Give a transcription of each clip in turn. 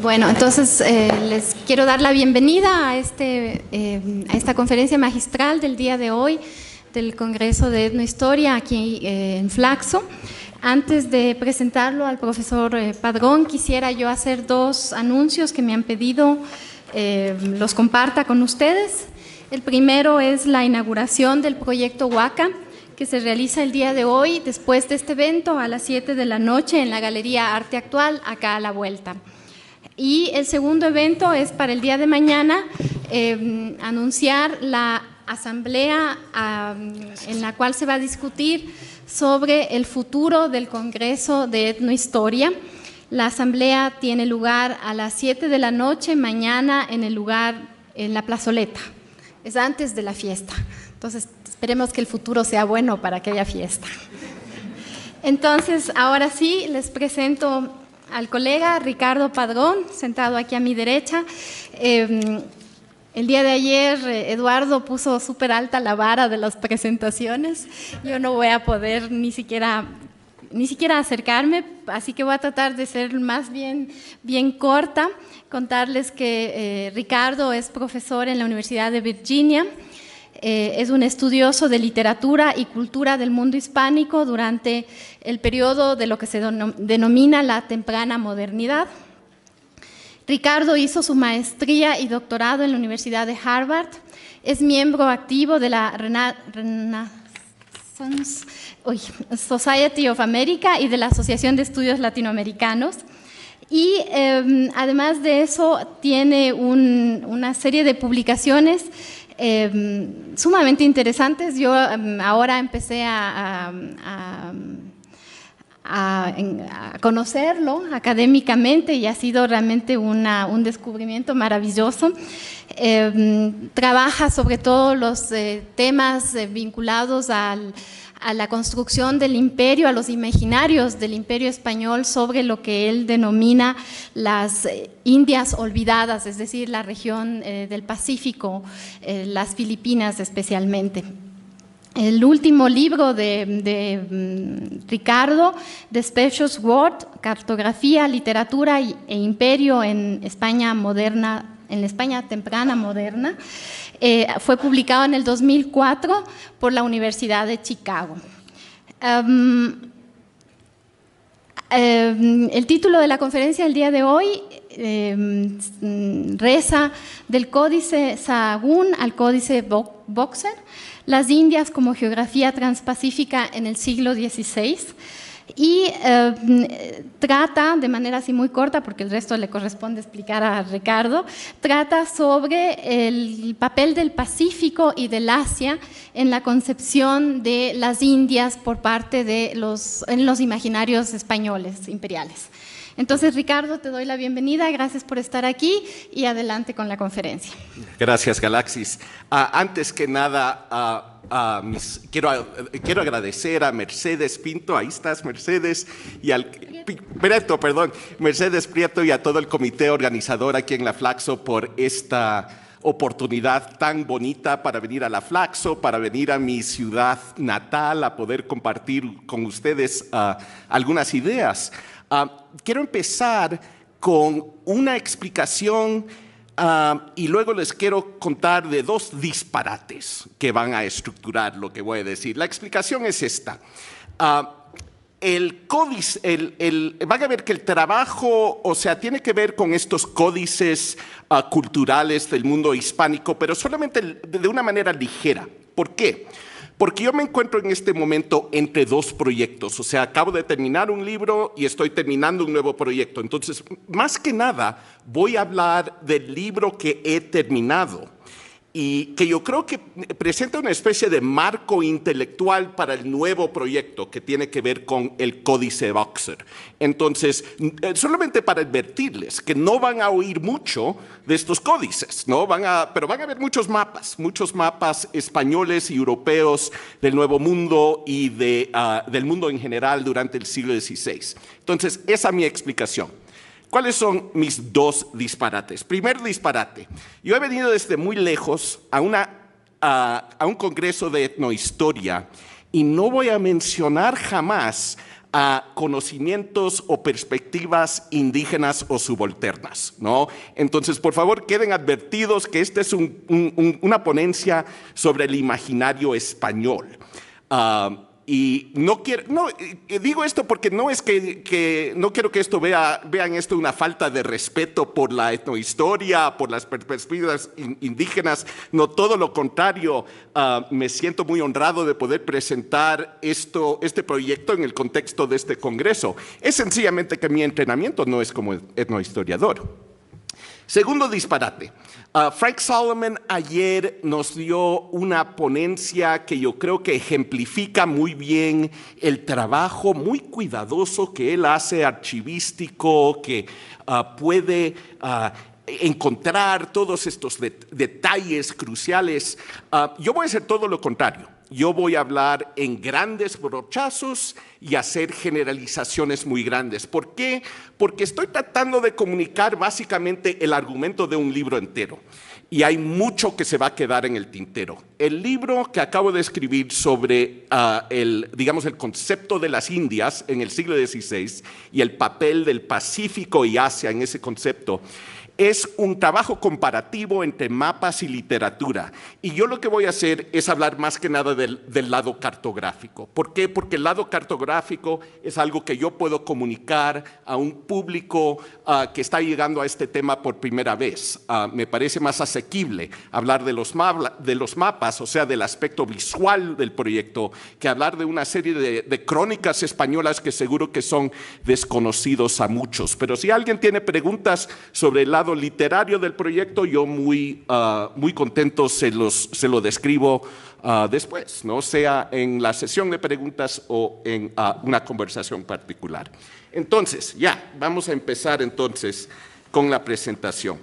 Bueno, entonces les quiero dar la bienvenida a esta conferencia magistral del día de hoy del Congreso de Etnohistoria aquí en Flaxo. Antes de presentarlo al profesor Padrón, quisiera yo hacer dos anuncios que me han pedido los comparta con ustedes. El primero es la inauguración del proyecto Huaca, que se realiza el día de hoy, después de este evento, a las 7 de la noche en la Galería Arte Actual, acá a la vuelta. Y el segundo evento es para el día de mañana, anunciar la asamblea en la cual se va a discutir sobre el futuro del Congreso de Etnohistoria. La asamblea tiene lugar a las 7 de la noche mañana en la plazoleta. Es antes de la fiesta. Entonces, esperemos que el futuro sea bueno para que haya fiesta. Entonces, ahora sí, les presento al colega Ricardo Padrón, sentado aquí a mi derecha. El día de ayer Eduardo puso súper alta la vara de las presentaciones. Yo no voy a poder ni siquiera acercarme, así que voy a tratar de ser más bien corta. Contarles que Ricardo es profesor en la Universidad de Virginia. Es un estudioso de literatura y cultura del mundo hispánico durante el periodo de lo que se denomina la temprana modernidad. Ricardo hizo su maestría y doctorado en la Universidad de Harvard. Es miembro activo de la Society of America y de la Asociación de Estudios Latinoamericanos. Y además de eso, tiene una serie de publicaciones sumamente interesantes. Yo ahora empecé a conocerlo académicamente y ha sido realmente un descubrimiento maravilloso. Trabaja sobre todo los temas vinculados a la construcción del imperio, a los imaginarios del imperio español sobre lo que él denomina las Indias olvidadas, es decir, la región del Pacífico, las Filipinas especialmente. El último libro de Ricardo, The Spacious World, Cartografía, Literatura e Imperio en España moderna, en la España temprana moderna, fue publicado en el 2004 por la Universidad de Chicago. El título de la conferencia del día de hoy reza del Códice Sahagún al Códice Boxer, las Indias como geografía transpacífica en el siglo XVI, y trata, de manera así muy corta, porque el resto le corresponde explicar a Ricardo, trata sobre el papel del Pacífico y del Asia en la concepción de las Indias por parte de en los imaginarios españoles imperiales. Entonces, Ricardo, te doy la bienvenida, gracias por estar aquí y adelante con la conferencia. Gracias, Galaxis. Antes que nada, quiero agradecer a Mercedes Pinto, ahí estás, Mercedes, y al Mercedes Prieto y a todo el comité organizador aquí en la Flaxo por esta oportunidad tan bonita para venir a la Flaxo, para venir a mi ciudad natal, a poder compartir con ustedes algunas ideas. Quiero empezar con una explicación y luego les quiero contar de dos disparates que van a estructurar lo que voy a decir. La explicación es esta. El códice, van a ver que el trabajo, o sea, tiene que ver con estos códices culturales del mundo hispánico, pero solamente de una manera ligera. ¿Por qué? Porque yo me encuentro en este momento entre dos proyectos, o sea, acabo de terminar un libro y estoy terminando un nuevo proyecto. Entonces, más que nada, voy a hablar del libro que he terminado y que yo creo que presenta una especie de marco intelectual para el nuevo proyecto que tiene que ver con el Códice Boxer. Entonces, solamente para advertirles que no van a oír mucho de estos códices, ¿no? Pero van a ver muchos mapas españoles y europeos del Nuevo Mundo y del mundo en general durante el siglo XVI. Entonces, esa es mi explicación. ¿Cuáles son mis dos disparates? Primer disparate. Yo he venido desde muy lejos a un congreso de etnohistoria y no voy a mencionar jamás a conocimientos o perspectivas indígenas o subalternas, ¿no? Entonces, por favor, queden advertidos que esta es una ponencia sobre el imaginario español. Y digo esto porque no es que no quiero que esto vean esto una falta de respeto por la etnohistoria, por las perspectivas indígenas, no, todo lo contrario. Me siento muy honrado de poder presentar este proyecto en el contexto de este congreso. Es sencillamente que mi entrenamiento no es como etnohistoriador. Segundo disparate. Frank Solomon ayer nos dio una ponencia que yo creo que ejemplifica muy bien el trabajo muy cuidadoso que él hace, archivístico, que puede encontrar todos estos detalles cruciales. Yo voy a hacer todo lo contrario. Yo voy a hablar en grandes brochazos y hacer generalizaciones muy grandes. ¿Por qué? Porque estoy tratando de comunicar básicamente el argumento de un libro entero. Y hay mucho que se va a quedar en el tintero. El libro que acabo de escribir sobre el concepto de las Indias en el siglo XVI y el papel del Pacífico y Asia en ese concepto, es un trabajo comparativo entre mapas y literatura. Y yo lo que voy a hacer es hablar más que nada del lado cartográfico. ¿Por qué? Porque el lado cartográfico es algo que yo puedo comunicar a un público que está llegando a este tema por primera vez. Me parece más asequible hablar de los mapas, o sea, del aspecto visual del proyecto, que hablar de una serie de crónicas españolas que seguro que son desconocidos a muchos. Pero si alguien tiene preguntas sobre el lado literario del proyecto, yo muy contento se lo describo después, ¿no? Sea en la sesión de preguntas o en una conversación particular. Entonces, ya, vamos a empezar entonces con la presentación.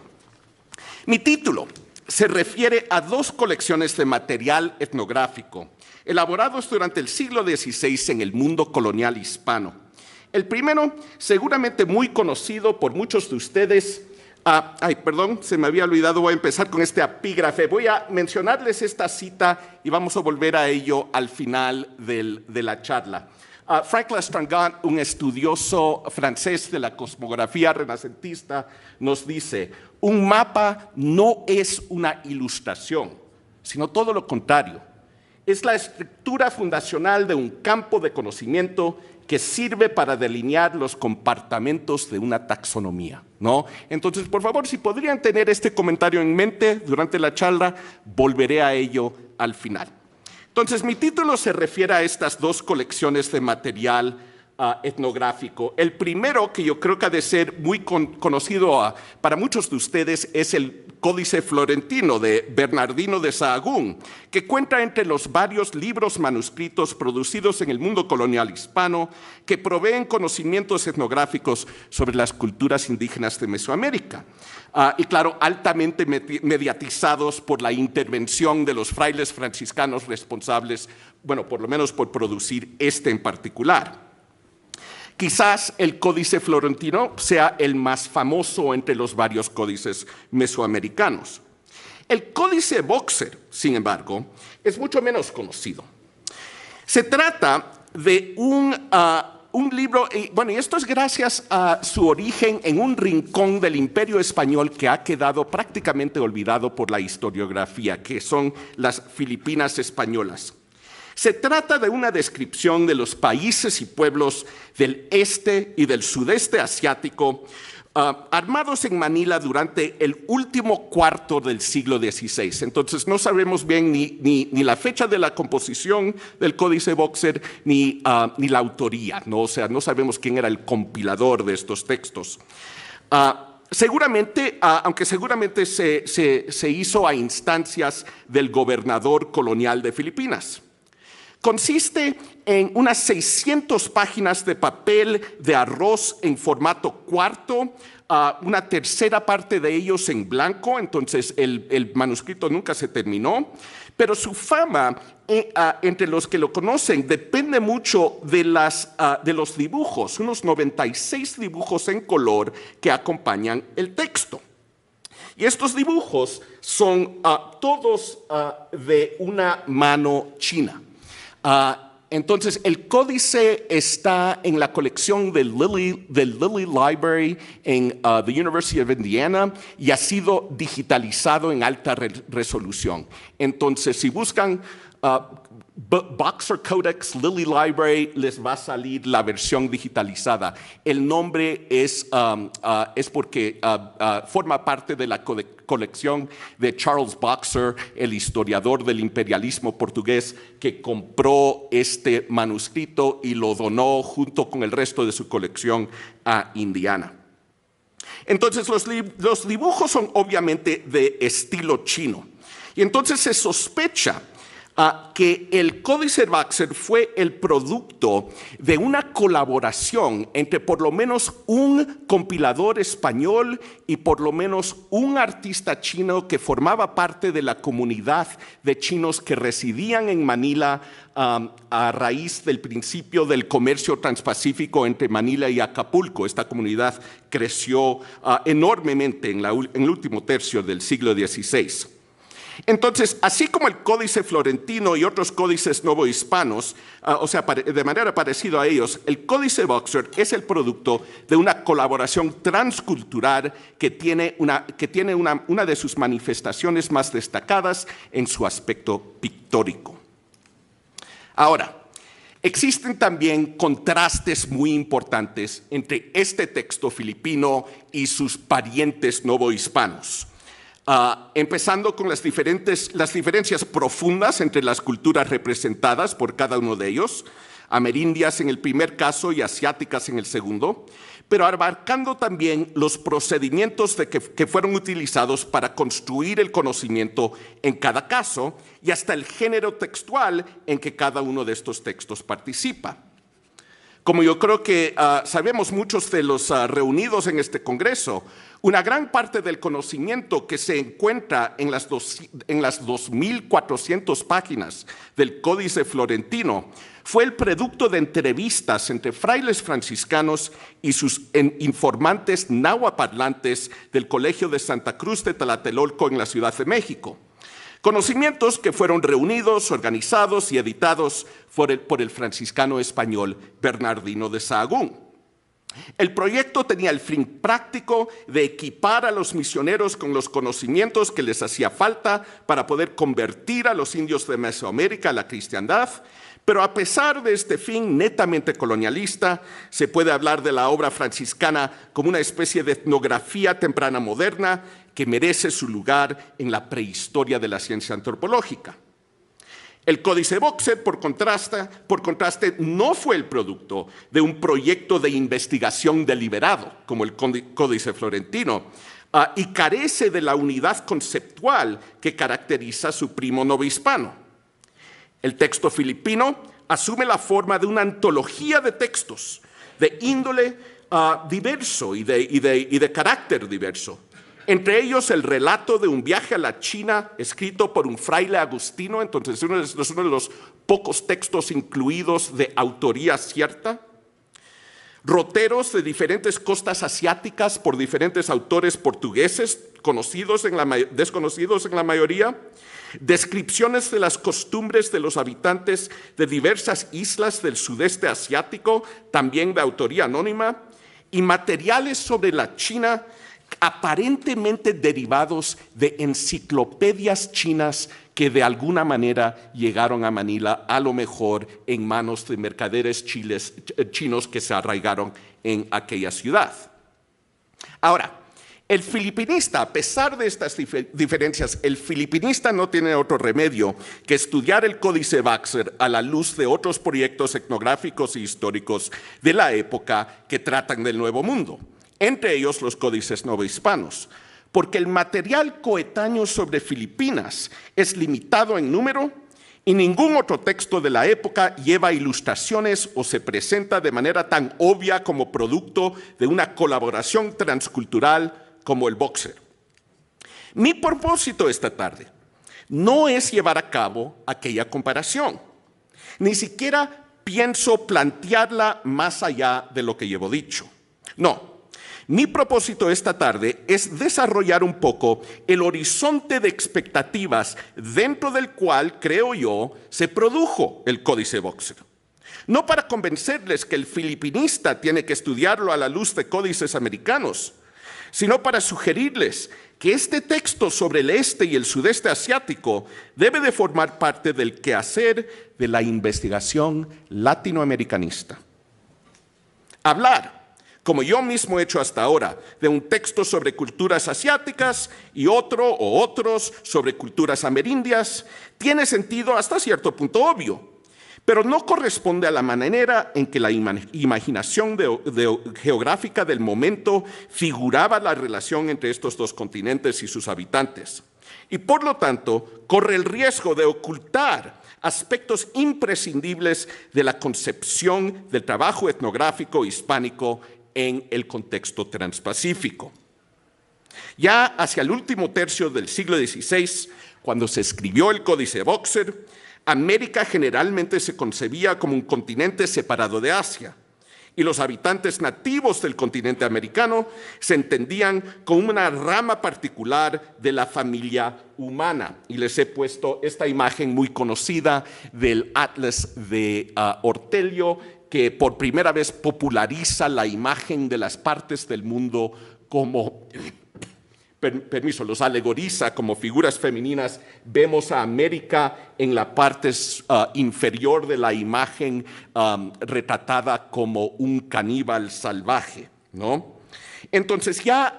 Mi título se refiere a dos colecciones de material etnográfico elaborados durante el siglo XVI en el mundo colonial hispano. El primero, seguramente muy conocido por muchos de ustedes. Se me había olvidado, voy a empezar con este epígrafe. Voy a mencionarles esta cita y vamos a volver a ello al final de la charla. Frank Lestrange, un estudioso francés de la cosmografía renacentista, nos dice: un mapa no es una ilustración, sino todo lo contrario. Es la estructura fundacional de un campo de conocimiento que sirve para delinear los compartimentos de una taxonomía, ¿no? Entonces, por favor, si podrían tener este comentario en mente durante la charla, volveré a ello al final. Entonces, mi título se refiere a estas dos colecciones de material etnográfico. El primero, que yo creo que ha de ser muy conocido para muchos de ustedes, es el Códice Florentino de Bernardino de Sahagún, que cuenta entre los varios libros manuscritos producidos en el mundo colonial hispano que proveen conocimientos etnográficos sobre las culturas indígenas de Mesoamérica. Y claro, altamente mediatizados por la intervención de los frailes franciscanos responsables, bueno, por lo menos por producir este en particular. Quizás el Códice Florentino sea el más famoso entre los varios códices mesoamericanos. El Códice Boxer, sin embargo, es mucho menos conocido. Se trata de un libro, y esto es gracias a su origen en un rincón del Imperio Español que ha quedado prácticamente olvidado por la historiografía, que son las Filipinas españolas. Se trata de una descripción de los países y pueblos del este y del sudeste asiático armados en Manila durante el último cuarto del siglo XVI. Entonces no sabemos bien ni la fecha de la composición del Códice Boxer ni la autoría, ¿no? O sea, no sabemos quién era el compilador de estos textos. Seguramente, aunque seguramente se hizo a instancias del gobernador colonial de Filipinas. Consiste en unas 600 páginas de papel de arroz en formato cuarto, una tercera parte de ellos en blanco, entonces el manuscrito nunca se terminó, pero su fama entre los que lo conocen depende mucho de los dibujos, unos 96 dibujos en color que acompañan el texto. Y estos dibujos son todos de una mano china. Entonces, el códice está en la colección del Lilly Library en the University of Indiana y ha sido digitalizado en alta resolución. Entonces, si buscan Boxer Codex Lilly Library, les va a salir la versión digitalizada. El nombre es porque forma parte de la colección de Charles Boxer, el historiador del imperialismo portugués, que compró este manuscrito y lo donó junto con el resto de su colección a Indiana. Entonces, los dibujos son obviamente de estilo chino. Y entonces se sospecha que el Códice Boxer fue el producto de una colaboración entre por lo menos un compilador español y por lo menos un artista chino que formaba parte de la comunidad de chinos que residían en Manila a raíz del principio del comercio transpacífico entre Manila y Acapulco. Esta comunidad creció enormemente en el último tercio del siglo XVI. Entonces, así como el Códice Florentino y otros códices novohispanos, de manera parecida a ellos, el Códice Boxer es el producto de una colaboración transcultural que tiene una de sus manifestaciones más destacadas en su aspecto pictórico. Ahora, existen también contrastes muy importantes entre este texto filipino y sus parientes novohispanos. Empezando con las diferencias profundas entre las culturas representadas por cada uno de ellos, amerindias en el primer caso y asiáticas en el segundo, pero abarcando también los procedimientos que fueron utilizados para construir el conocimiento en cada caso y hasta el género textual en que cada uno de estos textos participa. Como yo creo que sabemos muchos de los reunidos en este congreso, una gran parte del conocimiento que se encuentra en las 2.400 páginas del Códice Florentino fue el producto de entrevistas entre frailes franciscanos y sus informantes nahuaparlantes del Colegio de Santa Cruz de Tlatelolco en la Ciudad de México. Conocimientos que fueron reunidos, organizados y editados por el franciscano español Bernardino de Sahagún. El proyecto tenía el fin práctico de equipar a los misioneros con los conocimientos que les hacía falta para poder convertir a los indios de Mesoamérica a la cristiandad, pero a pesar de este fin netamente colonialista, se puede hablar de la obra franciscana como una especie de etnografía temprana moderna que merece su lugar en la prehistoria de la ciencia antropológica. El Códice Boxer, por contraste, no fue el producto de un proyecto de investigación deliberado, como el Códice Florentino, y carece de la unidad conceptual que caracteriza a su primo novohispano. El texto filipino asume la forma de una antología de textos de índole diverso y de carácter diverso. Entre ellos, el relato de un viaje a la China escrito por un fraile agustino, entonces uno de los pocos textos incluidos de autoría cierta. Roteros de diferentes costas asiáticas por diferentes autores portugueses, desconocidos en la mayoría. Descripciones de las costumbres de los habitantes de diversas islas del sudeste asiático, también de autoría anónima. Y materiales sobre la China aparentemente derivados de enciclopedias chinas que de alguna manera llegaron a Manila, a lo mejor en manos de mercaderes chinos que se arraigaron en aquella ciudad. Ahora, el filipinista, a pesar de estas diferencias, el filipinista no tiene otro remedio que estudiar el Códice Boxer a la luz de otros proyectos etnográficos e históricos de la época que tratan del Nuevo Mundo, entre ellos los códices novohispanos, porque el material coetáneo sobre Filipinas es limitado en número y ningún otro texto de la época lleva ilustraciones o se presenta de manera tan obvia como producto de una colaboración transcultural como el Boxer. Mi propósito esta tarde no es llevar a cabo aquella comparación, ni siquiera pienso plantearla más allá de lo que llevo dicho. No. Mi propósito esta tarde es desarrollar un poco el horizonte de expectativas dentro del cual, creo yo, se produjo el Códice Boxer. No para convencerles que el filipinista tiene que estudiarlo a la luz de códices americanos, sino para sugerirles que este texto sobre el este y el sudeste asiático debe de formar parte del quehacer de la investigación latinoamericanista. Hablar, como yo mismo he hecho hasta ahora, de un texto sobre culturas asiáticas y otro o otros sobre culturas amerindias, tiene sentido hasta cierto punto obvio, pero no corresponde a la manera en que la imaginación geográfica del momento figuraba la relación entre estos dos continentes y sus habitantes. Y por lo tanto, corre el riesgo de ocultar aspectos imprescindibles de la concepción del trabajo etnográfico hispánico en el contexto transpacífico. Ya hacia el último tercio del siglo XVI, cuando se escribió el Códice Boxer, América generalmente se concebía como un continente separado de Asia, y los habitantes nativos del continente americano se entendían como una rama particular de la familia humana. Y les he puesto esta imagen muy conocida del Atlas de Ortelio, que por primera vez populariza la imagen de las partes del mundo como... los alegoriza como figuras femeninas. Vemos a América en la parte inferior de la imagen retratada como un caníbal salvaje, ¿no? Entonces ya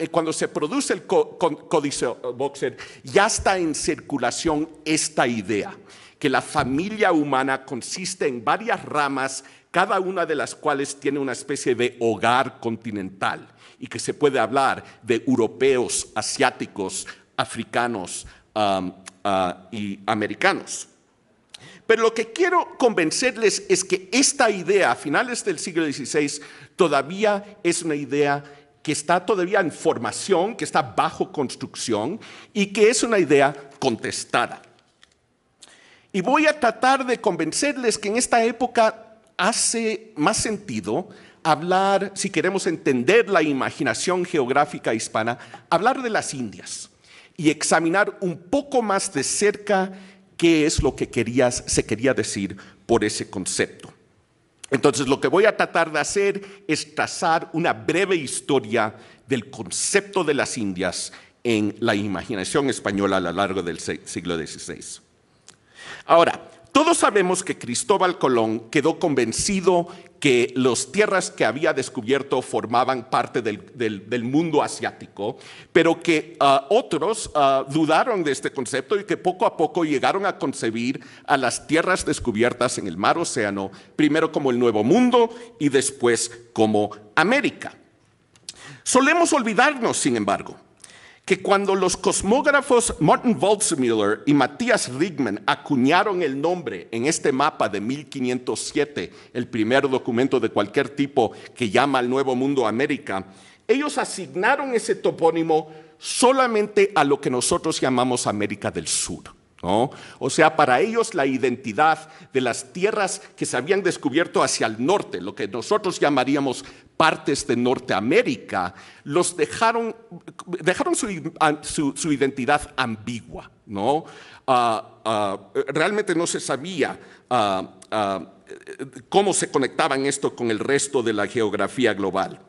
cuando se produce el Códice Boxer, ya está en circulación esta idea, que la familia humana consiste en varias ramas, cada una de las cuales tiene una especie de hogar continental, y que se puede hablar de europeos, asiáticos, africanos y americanos. Pero lo que quiero convencerles es que esta idea a finales del siglo XVI todavía es una idea que está todavía en formación, que está bajo construcción y que es una idea contestada. Y voy a tratar de convencerles que en esta época hace más sentido hablar, si queremos entender la imaginación geográfica hispana, hablar de las Indias y examinar un poco más de cerca qué es lo que se quería decir por ese concepto. Entonces, lo que voy a tratar de hacer es trazar una breve historia del concepto de las Indias en la imaginación española a lo largo del siglo XVI. Ahora, todos sabemos que Cristóbal Colón quedó convencido que las tierras que había descubierto formaban parte del mundo asiático, pero que otros dudaron de este concepto y que poco a poco llegaron a concebir a las tierras descubiertas en el mar Océano, primero como el Nuevo Mundo y después como América. Solemos olvidarnos, sin embargo, que cuando los cosmógrafos Martin Waldseemüller y Matthias Riemann acuñaron el nombre en este mapa de 1507, el primer documento de cualquier tipo que llama al Nuevo Mundo América, ellos asignaron ese topónimo solamente a lo que nosotros llamamos América del Sur, ¿no? O sea, para ellos la identidad de las tierras que se habían descubierto hacia el norte, lo que nosotros llamaríamos partes de Norteamérica, los dejaron su identidad ambigua, ¿no? Realmente no se sabía cómo se conectaban esto con el resto de la geografía global.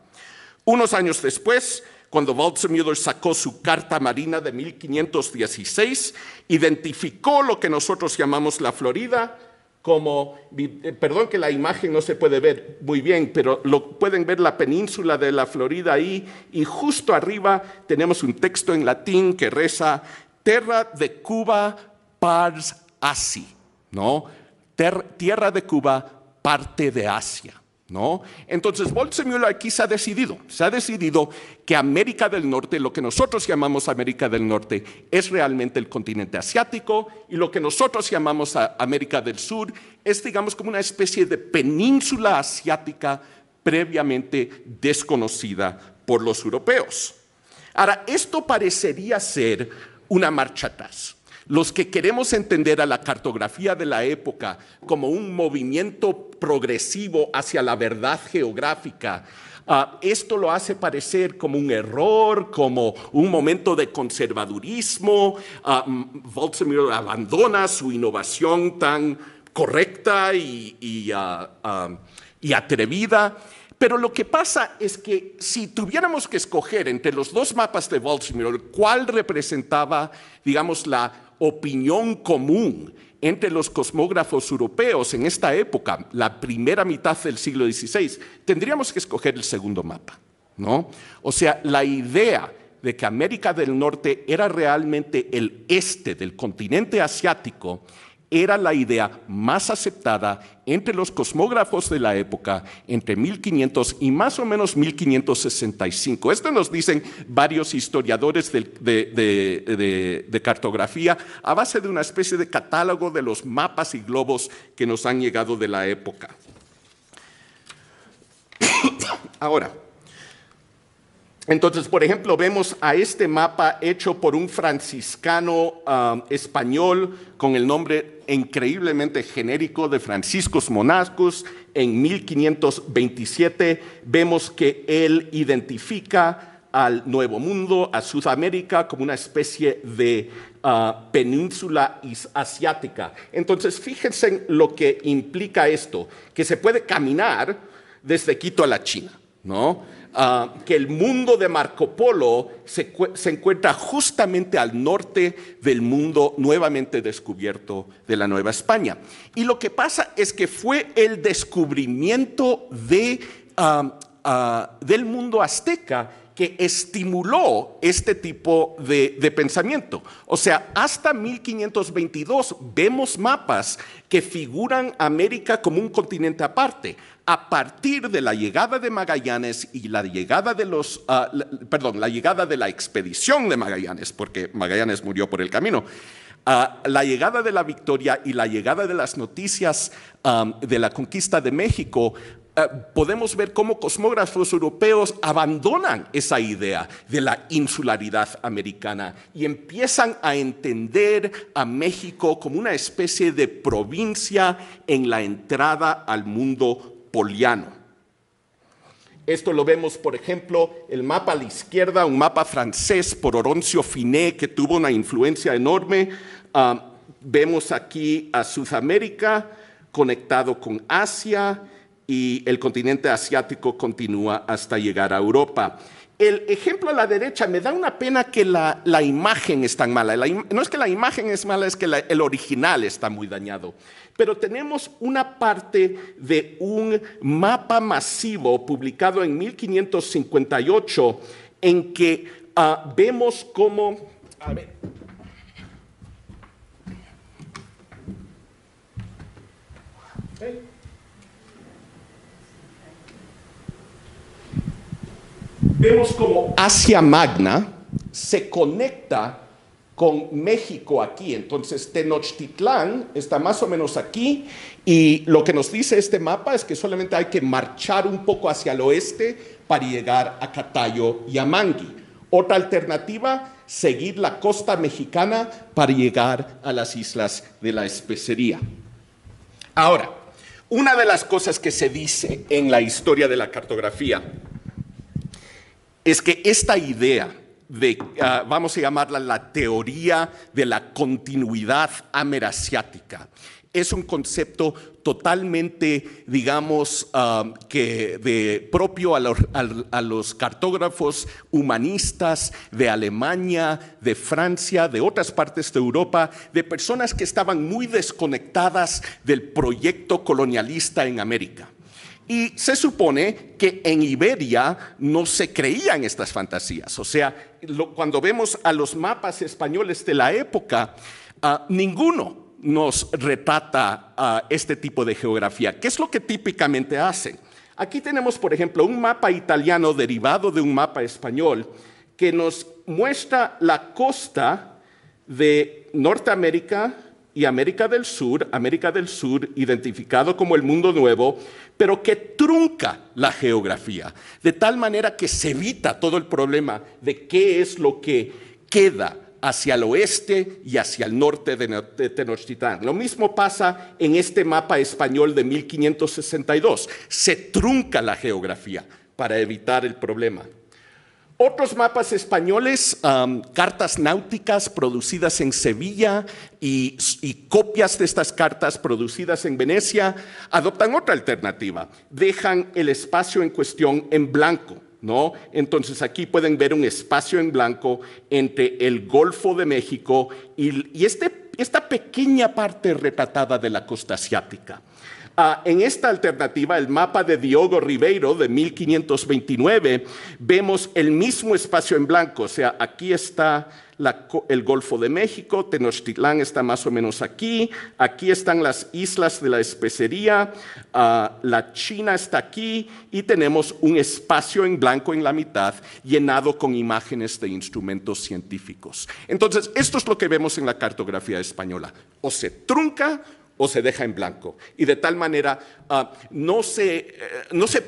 Unos años después, cuando Waldseemüller sacó su Carta Marina de 1516, identificó lo que nosotros llamamos la Florida como, perdón que la imagen no se puede ver muy bien, pero pueden ver la península de la Florida ahí, y justo arriba tenemos un texto en latín que reza Terra de Cuba pars Asi, ¿no? Tierra de Cuba, parte de Asia, ¿no? Entonces, Waldseemüller aquí se ha decidido que América del Norte, lo que nosotros llamamos América del Norte, es realmente el continente asiático, y lo que nosotros llamamos América del Sur es, digamos, como una especie de península asiática previamente desconocida por los europeos. Ahora, esto parecería ser una marcha atrás. Los que queremos entender a la cartografía de la época como un movimiento progresivo hacia la verdad geográfica, esto lo hace parecer como un error, como un momento de conservadurismo. Waldseemüller abandona su innovación tan correcta y atrevida. Pero lo que pasa es que si tuviéramos que escoger entre los dos mapas de Baltimore, ¿cuál representaba, digamos, la opinión común entre los cosmógrafos europeos en esta época, la primera mitad del siglo XVI? Tendríamos que escoger el segundo mapa, ¿no? O sea, la idea de que América del Norte era realmente el este del continente asiático era la idea más aceptada entre los cosmógrafos de la época entre 1500 y más o menos 1565. Esto nos dicen varios historiadores de cartografía a base de una especie de catálogo de los mapas y globos que nos han llegado de la época. Ahora, entonces, por ejemplo, vemos a este mapa hecho por un franciscano español con el nombre increíblemente genérico de Franciscus Monachus. En 1527 vemos que él identifica al Nuevo Mundo, a Sudamérica, como una especie de península asiática. Entonces, fíjense en lo que implica esto, que se puede caminar desde Quito a la China, ¿no? Que el mundo de Marco Polo se encuentra justamente al norte del mundo nuevamente descubierto de la Nueva España. Y lo que pasa es que fue el descubrimiento del mundo azteca que estimuló este tipo de pensamiento. O sea, hasta 1522 vemos mapas que figuran América como un continente aparte. A partir de la llegada de Magallanes y la llegada de la llegada de la expedición de Magallanes, porque Magallanes murió por el camino, la llegada de la Victoria y la llegada de las noticias de la conquista de México, podemos ver cómo cosmógrafos europeos abandonan esa idea de la insularidad americana y empiezan a entender a México como una especie de provincia en la entrada al mundo poliano. Esto lo vemos, por ejemplo, el mapa a la izquierda, un mapa francés por Oroncio Finet, que tuvo una influencia enorme. Vemos aquí a Sudamérica conectado con Asia y el continente asiático continúa hasta llegar a Europa. El ejemplo a la derecha, me da una pena que la imagen es tan mala. No es que la imagen es mala, es que el original está muy dañado. Pero tenemos una parte de un mapa masivo publicado en 1558 en que vemos cómo... A ver. Vemos como Asia Magna se conecta con México aquí. Entonces, Tenochtitlán está más o menos aquí y lo que nos dice este mapa es que solamente hay que marchar un poco hacia el oeste para llegar a Catayo y a Mangui. Otra alternativa, seguir la costa mexicana para llegar a las islas de la Especería. Ahora, una de las cosas que se dice en la historia de la cartografía es que esta idea de, vamos a llamarla la teoría de la continuidad amerasiática, es un concepto totalmente, digamos, propio a los cartógrafos humanistas de Alemania, de Francia, de otras partes de Europa, de personas que estaban muy desconectadas del proyecto colonialista en América. Y se supone que en Iberia no se creían estas fantasías. O sea, cuando vemos a los mapas españoles de la época, ninguno nos retrata este tipo de geografía. ¿Qué es lo que típicamente hacen? Aquí tenemos, por ejemplo, un mapa italiano derivado de un mapa español que nos muestra la costa de Norteamérica y América del Sur identificado como el Mundo Nuevo, pero que trunca la geografía, de tal manera que se evita todo el problema de qué es lo que queda hacia el oeste y hacia el norte de Tenochtitlán. Lo mismo pasa en este mapa español de 1562. Se trunca la geografía para evitar el problema. Otros mapas españoles, cartas náuticas producidas en Sevilla y copias de estas cartas producidas en Venecia, adoptan otra alternativa. Dejan el espacio en cuestión en blanco, ¿no? Entonces aquí pueden ver un espacio en blanco entre el Golfo de México y esta pequeña parte retratada de la costa asiática. En esta alternativa, el mapa de Diogo Ribeiro de 1529, vemos el mismo espacio en blanco, o sea, aquí está el Golfo de México, Tenochtitlán está más o menos aquí están las islas de la Especería, la China está aquí y tenemos un espacio en blanco en la mitad llenado con imágenes de instrumentos científicos. Entonces, esto es lo que vemos en la cartografía española, o se trunca o se deja en blanco. Y de tal manera no se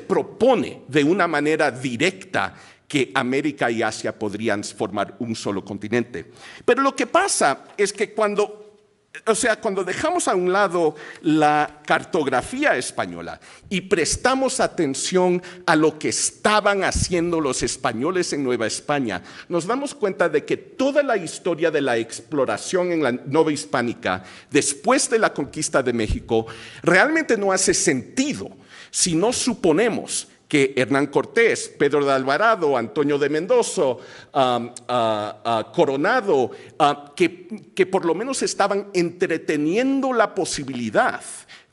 propone de una manera directa que América y Asia podrían formar un solo continente. Pero lo que pasa es que cuando dejamos a un lado la cartografía española y prestamos atención a lo que estaban haciendo los españoles en Nueva España, nos damos cuenta de que toda la historia de la exploración en la Nueva Hispánica, después de la conquista de México, realmente no hace sentido si no suponemos que Hernán Cortés, Pedro de Alvarado, Antonio de Mendoza, Coronado, que por lo menos estaban entreteniendo la posibilidad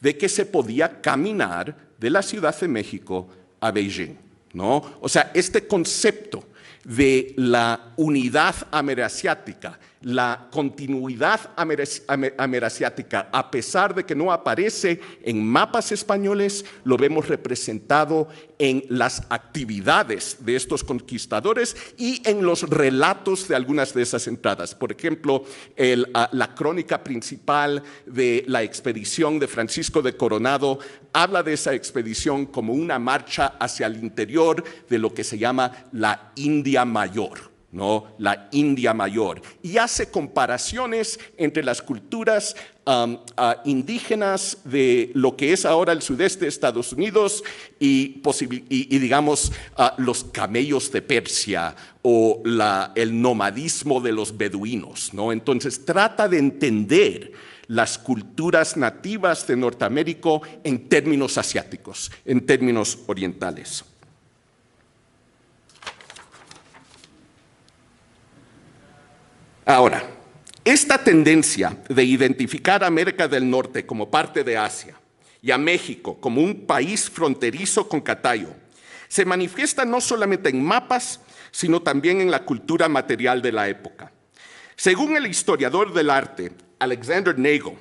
de que se podía caminar de la Ciudad de México a Beijing, ¿no? O sea, este concepto de la unidad amerasiática, la continuidad amerasiática, a pesar de que no aparece en mapas españoles, lo vemos representado en las actividades de estos conquistadores y en los relatos de algunas de esas entradas. Por ejemplo, la crónica principal de la expedición de Francisco de Coronado habla de esa expedición como una marcha hacia el interior de lo que se llama la India Mayor, ¿no? La India Mayor, y hace comparaciones entre las culturas indígenas de lo que es ahora el sudeste de Estados Unidos y digamos los camellos de Persia o el nomadismo de los beduinos, ¿no? Entonces trata de entender las culturas nativas de Norteamérica en términos asiáticos, en términos orientales. Ahora, esta tendencia de identificar a América del Norte como parte de Asia y a México como un país fronterizo con Catayo se manifiesta no solamente en mapas, sino también en la cultura material de la época. Según el historiador del arte, Alexander Nagel,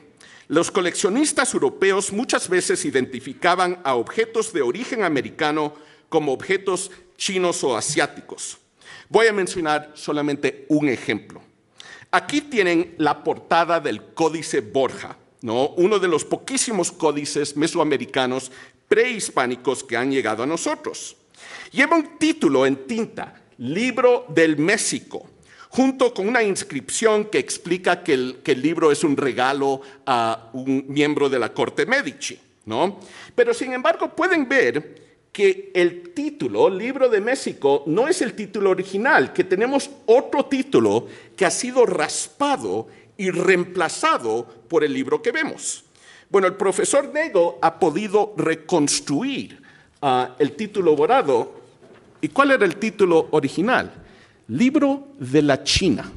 los coleccionistas europeos muchas veces identificaban a objetos de origen americano como objetos chinos o asiáticos. Voy a mencionar solamente un ejemplo. Aquí tienen la portada del Códice Borja, ¿no? Uno de los poquísimos códices mesoamericanos prehispánicos que han llegado a nosotros. Lleva un título en tinta, Libro del México, junto con una inscripción que explica que el libro es un regalo a un miembro de la corte Medici, ¿no? Pero sin embargo pueden ver que el título, Libro de México, no es el título original, que tenemos otro título que ha sido raspado y reemplazado por el libro que vemos. Bueno, el profesor Nagel ha podido reconstruir el título borrado. ¿Y cuál era el título original? Libro de la China,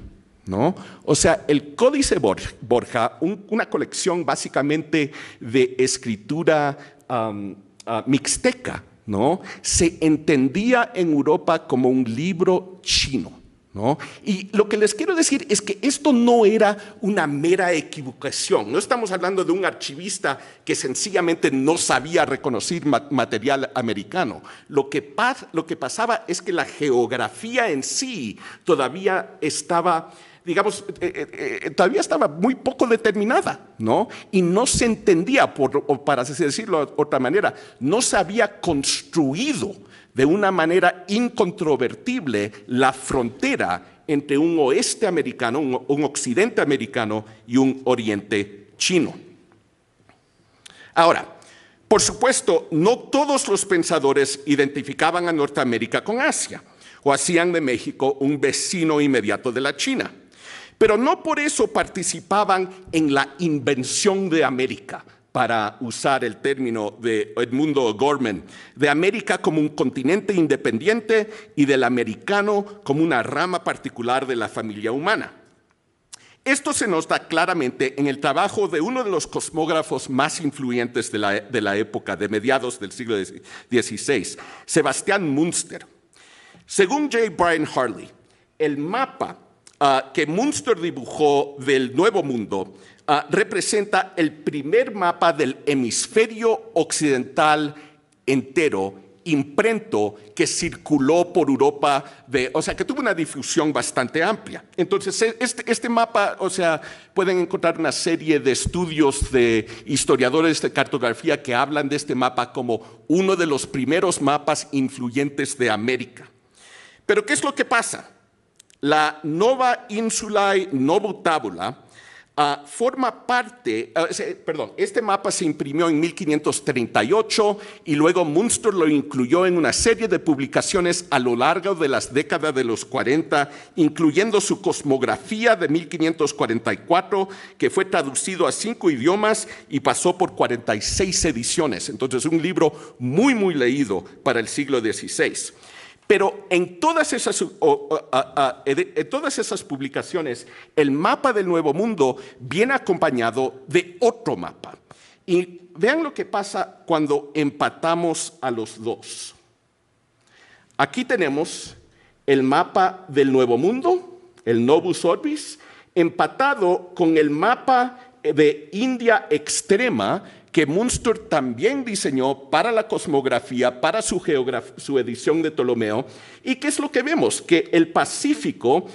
¿no? O sea, el Códice Borja, una colección básicamente de escritura mixteca, ¿no? Se entendía en Europa como un libro chino, ¿no? Y lo que les quiero decir es que esto no era una mera equivocación. No estamos hablando de un archivista que sencillamente no sabía reconocer material americano. Lo que pasaba es que la geografía en sí todavía estaba, digamos, todavía estaba muy poco determinada, ¿no? Y no se entendía, para decirlo de otra manera, no se había construido de una manera incontrovertible la frontera entre un oeste americano, un occidente americano y un oriente chino. Ahora, por supuesto, no todos los pensadores identificaban a Norteamérica con Asia. o hacían de México un vecino inmediato de la China. Pero no por eso participaban en la invención de América, para usar el término de Edmundo O'Gorman, de América como un continente independiente y del americano como una rama particular de la familia humana. Esto se nos da claramente en el trabajo de uno de los cosmógrafos más influyentes de la época, de mediados del siglo XVI, Sebastián Münster. Según J. Brian Harley, el mapa que Münster dibujó del Nuevo Mundo representa el primer mapa del hemisferio occidental entero, impreso, que circuló por Europa, o sea, que tuvo una difusión bastante amplia. Entonces, este mapa, o sea, pueden encontrar una serie de estudios de historiadores de cartografía que hablan de este mapa como uno de los primeros mapas influyentes de América. Pero, ¿qué es lo que pasa? La Nova Insulae Novutabula forma parte, este mapa se imprimió en 1538 y luego Münster lo incluyó en una serie de publicaciones a lo largo de las décadas de los 40, incluyendo su cosmografía de 1544, que fue traducido a 5 idiomas y pasó por 46 ediciones. Entonces, un libro muy, muy leído para el siglo XVI. Pero en todas esas publicaciones, el mapa del Nuevo Mundo viene acompañado de otro mapa. Y vean lo que pasa cuando empatamos a los dos. Aquí tenemos el mapa del Nuevo Mundo, el Novus Orbis, empatado con el mapa de India Extrema, que Münster también diseñó para la cosmografía, para su edición de Ptolomeo. ¿Y qué es lo que vemos? Que el Pacífico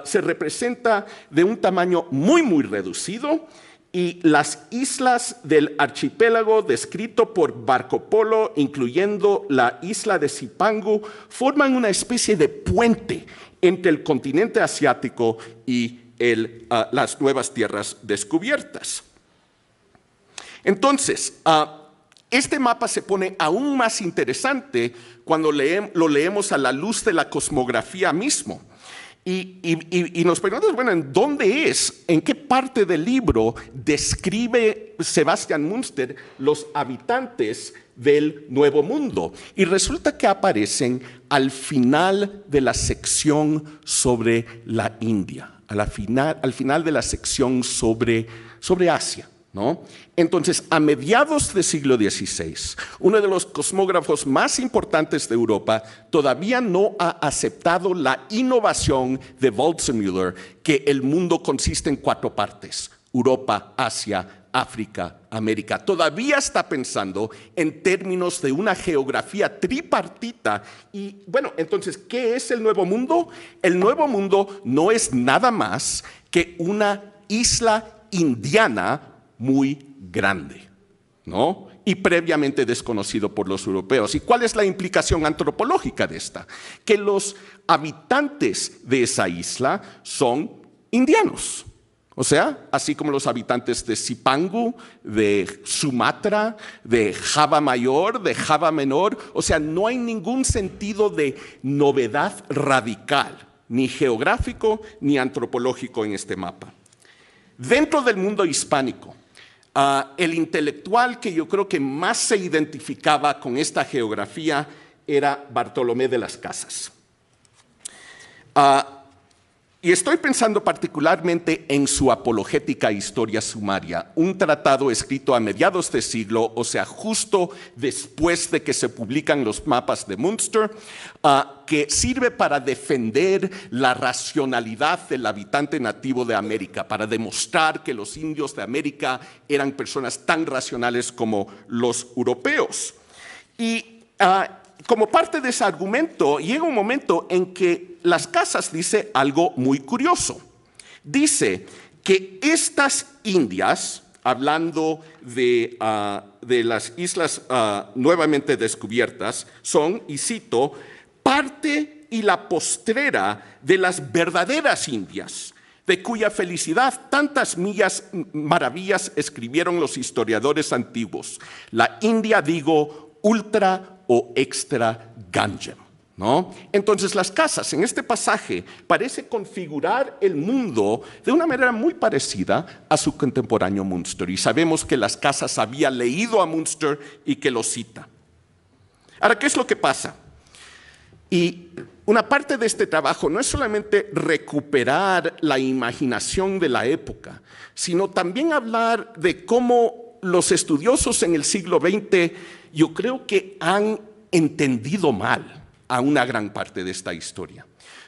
se representa de un tamaño muy, muy reducido, y las islas del archipiélago descrito por Marco Polo, incluyendo la isla de Zipangu, forman una especie de puente entre el continente asiático y las nuevas tierras descubiertas. Entonces, este mapa se pone aún más interesante cuando lo leemos a la luz de la cosmografía mismo. Y nos preguntamos, bueno, ¿en dónde es? ¿En qué parte del libro describe Sebastián Münster los habitantes del Nuevo Mundo? Y resulta que aparecen al final de la sección sobre la India, al final de la sección sobre Asia, ¿no? Entonces, a mediados del siglo XVI, uno de los cosmógrafos más importantes de Europa todavía no ha aceptado la innovación de Waldseemüller, que el mundo consiste en 4 partes: Europa, Asia, África, América. Todavía está pensando en términos de una geografía tripartita. Y bueno, entonces, ¿qué es el Nuevo Mundo? El Nuevo Mundo no es nada más que una isla indiana muy grande, ¿no? Y previamente desconocido por los europeos. ¿Y cuál es la implicación antropológica de esta? Que los habitantes de esa isla son indianos. O sea, así como los habitantes de Zipangu, de Sumatra, de Java Mayor, de Java Menor. O sea, no hay ningún sentido de novedad radical, ni geográfico ni antropológico en este mapa. Dentro del mundo hispánico, el intelectual que yo creo que más se identificaba con esta geografía era Bartolomé de las Casas. Y estoy pensando particularmente en su Apologética Historia Sumaria, un tratado escrito a mediados de siglo, o sea, justo después de que se publican los mapas de Münster, que sirve para defender la racionalidad del habitante nativo de América, para demostrar que los indios de América eran personas tan racionales como los europeos. Y como parte de ese argumento, llega un momento en que Las Casas dice algo muy curioso. Dice que estas indias, hablando de las islas nuevamente descubiertas, son, y cito, parte y la postrera de las verdaderas indias, de cuya felicidad tantas maravillas escribieron los historiadores antiguos. La India, digo, ultra o extra Ganjem, ¿no? Entonces las casas en este pasaje parece configurar el mundo de una manera muy parecida a su contemporáneo Münster. Y sabemos que las casas había leído a Münster y que lo cita. Ahora, ¿qué es lo que pasa? Y una parte de este trabajo no es solamente recuperar la imaginación de la época, sino también hablar de cómo los estudiosos en el siglo XX, yo creo que han entendido mal a una gran parte de esta historia.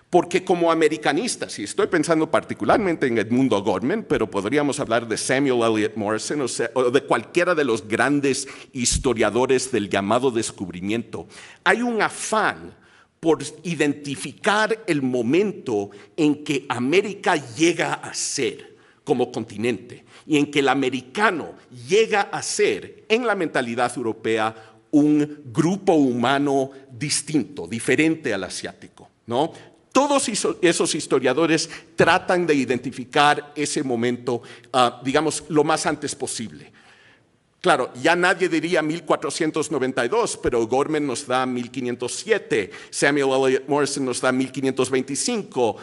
Porque como americanistas, y estoy pensando particularmente en Edmundo Gorman, pero podríamos hablar de Samuel Eliot Morison o de cualquiera de los grandes historiadores del llamado descubrimiento, hay un afán por identificar el momento en que América llega a ser como continente y en que el americano llega a ser, en la mentalidad europea, un grupo humano distinto, diferente al asiático, ¿no? Todos esos historiadores tratan de identificar ese momento, digamos, lo más antes posible. Claro, ya nadie diría 1492, pero Gorman nos da 1507, Samuel Eliot Morison nos da 1525,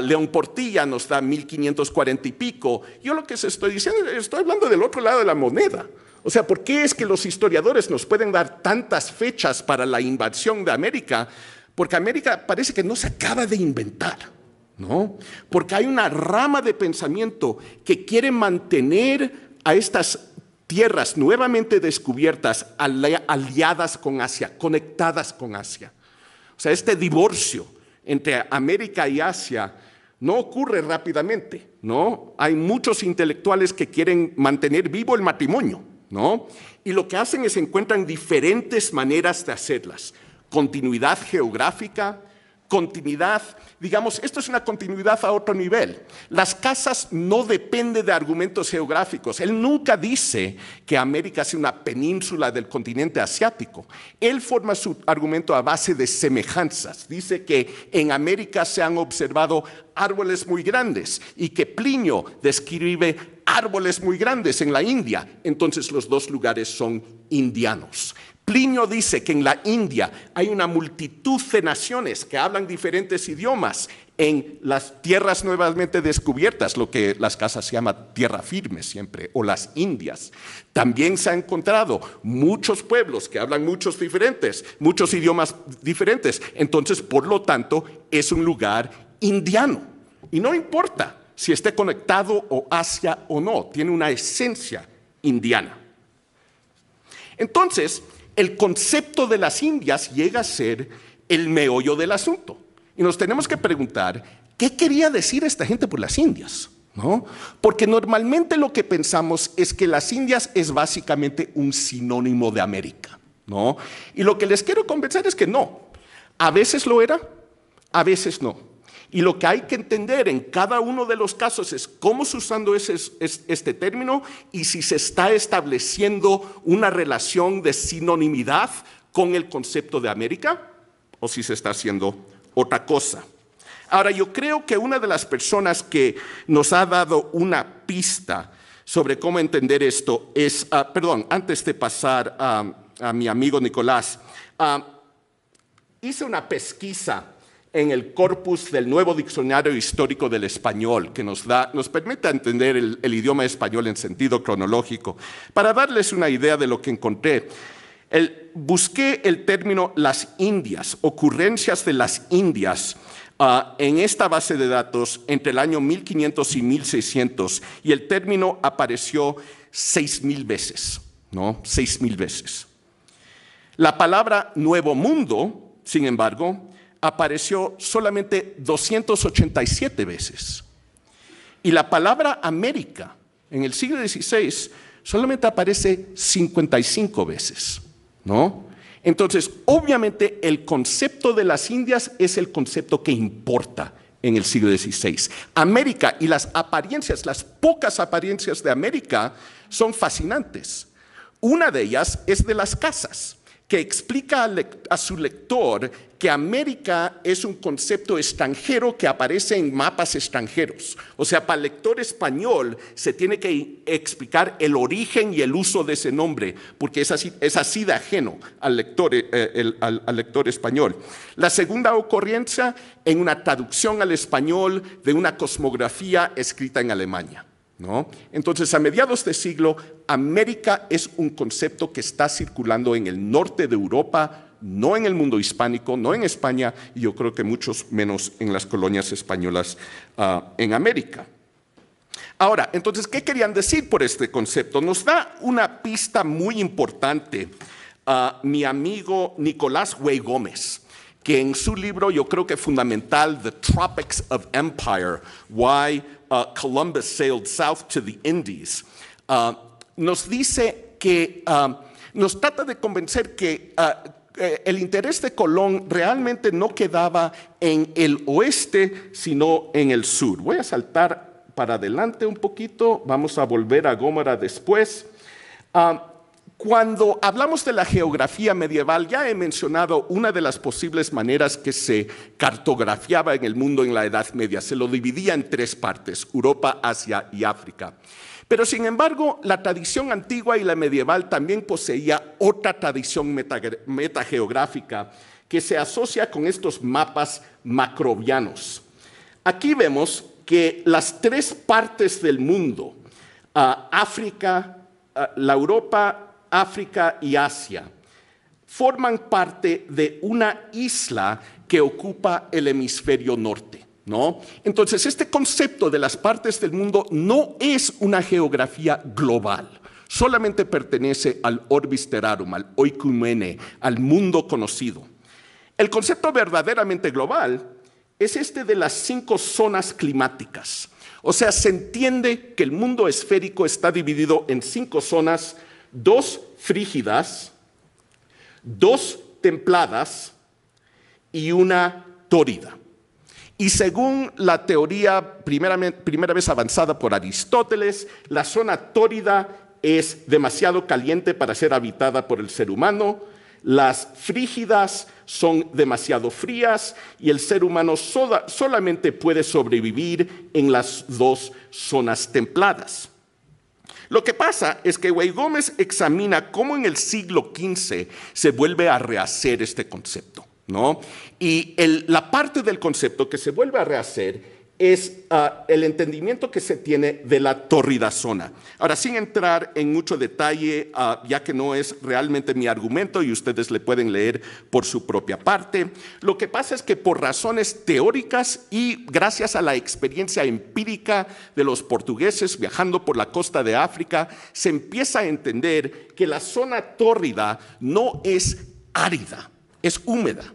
León Portilla nos da 1540 y pico. Yo lo que estoy diciendo, estoy hablando del otro lado de la moneda. O sea, ¿por qué es que los historiadores nos pueden dar tantas fechas para la invasión de América? Porque América parece que no se acaba de inventar, ¿no? Porque hay una rama de pensamiento que quiere mantener a estas tierras nuevamente descubiertas, aliadas con Asia, conectadas con Asia. O sea, este divorcio entre América y Asia no ocurre rápidamente, ¿no? Hay muchos intelectuales que quieren mantener vivo el matrimonio, ¿no? Y lo que hacen es encuentran diferentes maneras de hacerlas. Continuidad geográfica, continuidad, digamos, esto es una continuidad a otro nivel. Las casas no dependen de argumentos geográficos. Él nunca dice que América sea una península del continente asiático. Él forma su argumento a base de semejanzas. Dice que en América se han observado árboles muy grandes y que Plinio describe árboles muy grandes en la India. Entonces los dos lugares son indianos. Plinio dice que en la India hay una multitud de naciones que hablan diferentes idiomas en las tierras nuevamente descubiertas, lo que las casas se llama tierra firme siempre, o las Indias. También se han encontrado muchos pueblos que hablan muchos idiomas diferentes. Entonces, por lo tanto, es un lugar indiano. Y no importa si esté conectado o Asia o no, tiene una esencia indiana. Entonces, el concepto de las Indias llega a ser el meollo del asunto. Y nos tenemos que preguntar, ¿qué quería decir esta gente por las Indias? ¿No? Porque normalmente lo que pensamos es que las Indias es básicamente un sinónimo de América, ¿no? Y lo que les quiero convencer es que no. A veces lo era, a veces no. Y lo que hay que entender en cada uno de los casos es cómo se está usando este término y si se está estableciendo una relación de sinonimidad con el concepto de América o si se está haciendo otra cosa. Ahora, yo creo que una de las personas que nos ha dado una pista sobre cómo entender esto es, antes de pasar a mi amigo Nicolás, hice una pesquisa en el corpus del nuevo diccionario histórico del español, que nos permite entender el idioma español en sentido cronológico. Para darles una idea de lo que encontré, busqué el término las Indias, ocurrencias de las Indias, en esta base de datos entre el año 1500 y 1600, y el término apareció 6,000 veces, ¿no? 6,000 veces. La palabra Nuevo Mundo, sin embargo, apareció solamente 287 veces. Y la palabra América en el siglo XVI solamente aparece 55 veces, ¿no? Entonces, obviamente, el concepto de las Indias es el concepto que importa en el siglo XVI. América y las apariencias, las pocas apariencias de América son fascinantes. Una de ellas es de las casas. que explica a su lector que América es un concepto extranjero que aparece en mapas extranjeros. O sea, para el lector español se tiene que explicar el origen y el uso de ese nombre, porque es así de ajeno al lector español. La segunda ocurrencia en una traducción al español de una cosmografía escrita en Alemania, ¿no? Entonces, a mediados de siglo, América es un concepto que está circulando en el norte de Europa, no en el mundo hispánico, no en España, y yo creo que muchos menos en las colonias españolas en América. Ahora, entonces, ¿qué querían decir por este concepto? Nos da una pista muy importante mi amigo Nicolás Güell Gómez, que en su libro, yo creo que fundamental, The Tropics of Empire, Why Columbus Sailed South to the Indies, nos dice que nos trata de convencer que el interés de Colón realmente no quedaba en el oeste, sino en el sur. Voy a saltar para adelante un poquito, vamos a volver a Gómora después. Cuando hablamos de la geografía medieval, ya he mencionado una de las posibles maneras que se cartografiaba en el mundo en la Edad Media. Se lo dividía en tres partes: Europa, Asia y África. Pero sin embargo, la tradición antigua y la medieval también poseía otra tradición metageográfica que se asocia con estos mapas macrobianos. Aquí vemos que las tres partes del mundo, África, la Europa, África y Asia, forman parte de una isla que ocupa el hemisferio norte, ¿no? Entonces, este concepto de las partes del mundo no es una geografía global, solamente pertenece al orbis terrarum, al oikumene, al mundo conocido. El concepto verdaderamente global es este de las 5 zonas climáticas. O sea, se entiende que el mundo esférico está dividido en 5 zonas, 2 frígidas, 2 templadas y una tórrida. Y según la teoría primera vez avanzada por Aristóteles, la zona tórrida es demasiado caliente para ser habitada por el ser humano, las frígidas son demasiado frías y el ser humano solamente puede sobrevivir en las 2 zonas templadas. Lo que pasa es que Güell Gómez examina cómo en el siglo XV se vuelve a rehacer este concepto, ¿no? Y la parte del concepto que se vuelve a rehacer es el entendimiento que se tiene de la tórrida zona. Ahora, sin entrar en mucho detalle, ya que no es realmente mi argumento y ustedes le pueden leer por su propia parte, lo que pasa es que por razones teóricas y gracias a la experiencia empírica de los portugueses viajando por la costa de África, se empieza a entender que la zona tórrida no es árida, es húmeda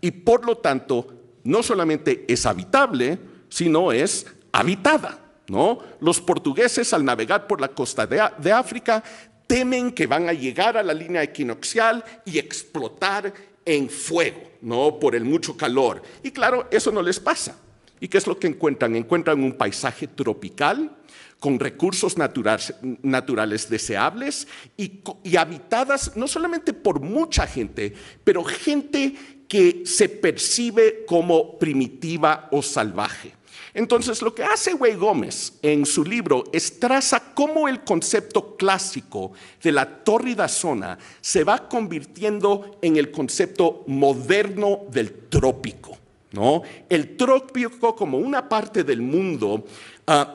y por lo tanto no solamente es habitable, sino es habitada, ¿no? Los portugueses, al navegar por la costa de África, temen que van a llegar a la línea equinoccial y explotar en fuego, ¿no? Por el mucho calor. Y claro, eso no les pasa. ¿Y qué es lo que encuentran? Encuentran un paisaje tropical con recursos naturales deseables y habitadas no solamente por mucha gente, pero gente que se percibe como primitiva o salvaje. Entonces, lo que hace Güell Gómez en su libro es traza cómo el concepto clásico de la tórrida zona se va convirtiendo en el concepto moderno del trópico, ¿no? El trópico como una parte del mundo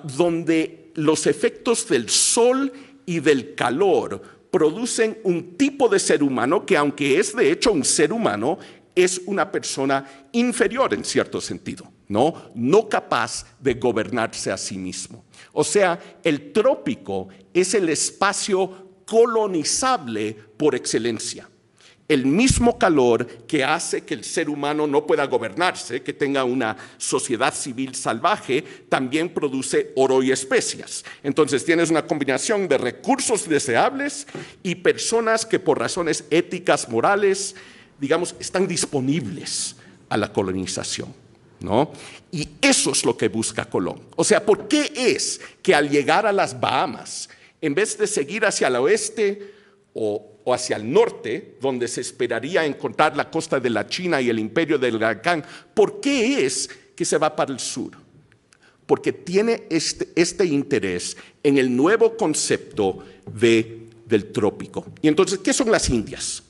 donde los efectos del sol y del calor producen un tipo de ser humano que, aunque es de hecho un ser humano, es una persona inferior en cierto sentido, no capaz de gobernarse a sí mismo. O sea, el trópico es el espacio colonizable por excelencia. El mismo calor que hace que el ser humano no pueda gobernarse, que tenga una sociedad civil salvaje, también produce oro y especias. Entonces tienes una combinación de recursos deseables y personas que por razones éticas, morales, digamos, están disponibles a la colonización, ¿no? Y eso es lo que busca Colón. O sea, ¿por qué es que al llegar a las Bahamas, en vez de seguir hacia el oeste, o hacia el norte, donde se esperaría encontrar la costa de la China y el imperio del Gran. ¿Por qué es que se va para el sur? Porque tiene este interés en el nuevo concepto del trópico. Y entonces, ¿qué son las Indias?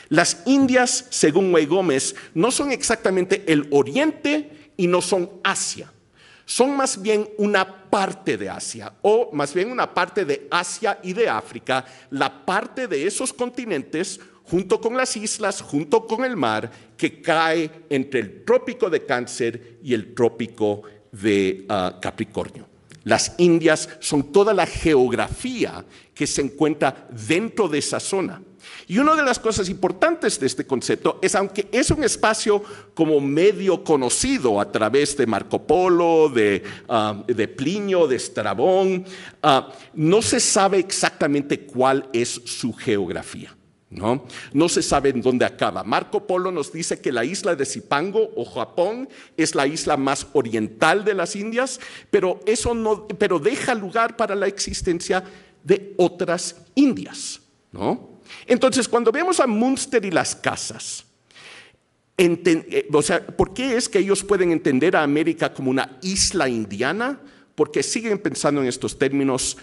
Las Indias, según Way Gómez, no son exactamente el Oriente y no son Asia. Son más bien una parte de Asia, o más bien una parte de Asia y de África, la parte de esos continentes, junto con las islas, junto con el mar, que cae entre el trópico de Cáncer y el trópico de Capricornio. Las Indias son toda la geografía que se encuentra dentro de esa zona. Y una de las cosas importantes de este concepto es, aunque es un espacio como medio conocido a través de Marco Polo, de Plinio, de Estrabón, no se sabe exactamente cuál es su geografía. No se sabe en dónde acaba. Marco Polo nos dice que la isla de Zipango o Japón es la isla más oriental de las Indias, pero deja lugar para la existencia de otras Indias, ¿no? Entonces, cuando vemos a Münster y las casas, ¿por qué es que ellos pueden entender a América como una isla indiana? Porque siguen pensando en estos términos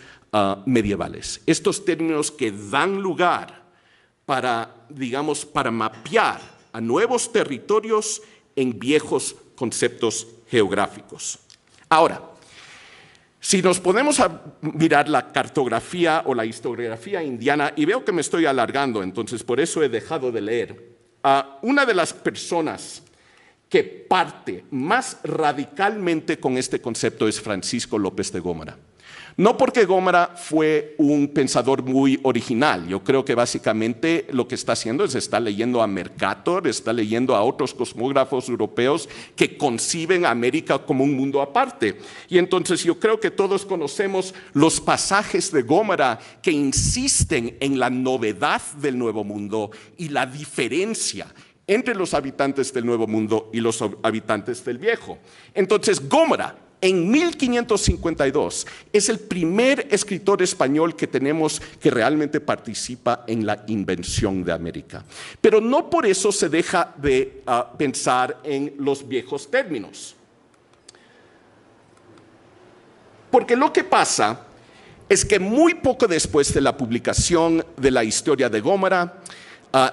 medievales, estos términos que dan lugar para mapear a nuevos territorios en viejos conceptos geográficos. Ahora, si nos ponemos a mirar la cartografía o la historiografía indiana, y veo que me estoy alargando, entonces por eso he dejado de leer, una de las personas que parte más radicalmente con este concepto es Francisco López de Gómara. No porque Gómara fue un pensador muy original, yo creo que básicamente lo que está haciendo es está leyendo a Mercator, está leyendo a otros cosmógrafos europeos que conciben a América como un mundo aparte. Y entonces yo creo que todos conocemos los pasajes de Gómara que insisten en la novedad del Nuevo Mundo y la diferencia entre los habitantes del Nuevo Mundo y los habitantes del Viejo. Entonces Gómara, en 1552, es el primer escritor español que tenemos que realmente participa en la invención de América. Pero no por eso se deja de pensar en los viejos términos. Porque lo que pasa es que muy poco después de la publicación de la historia de Gómara,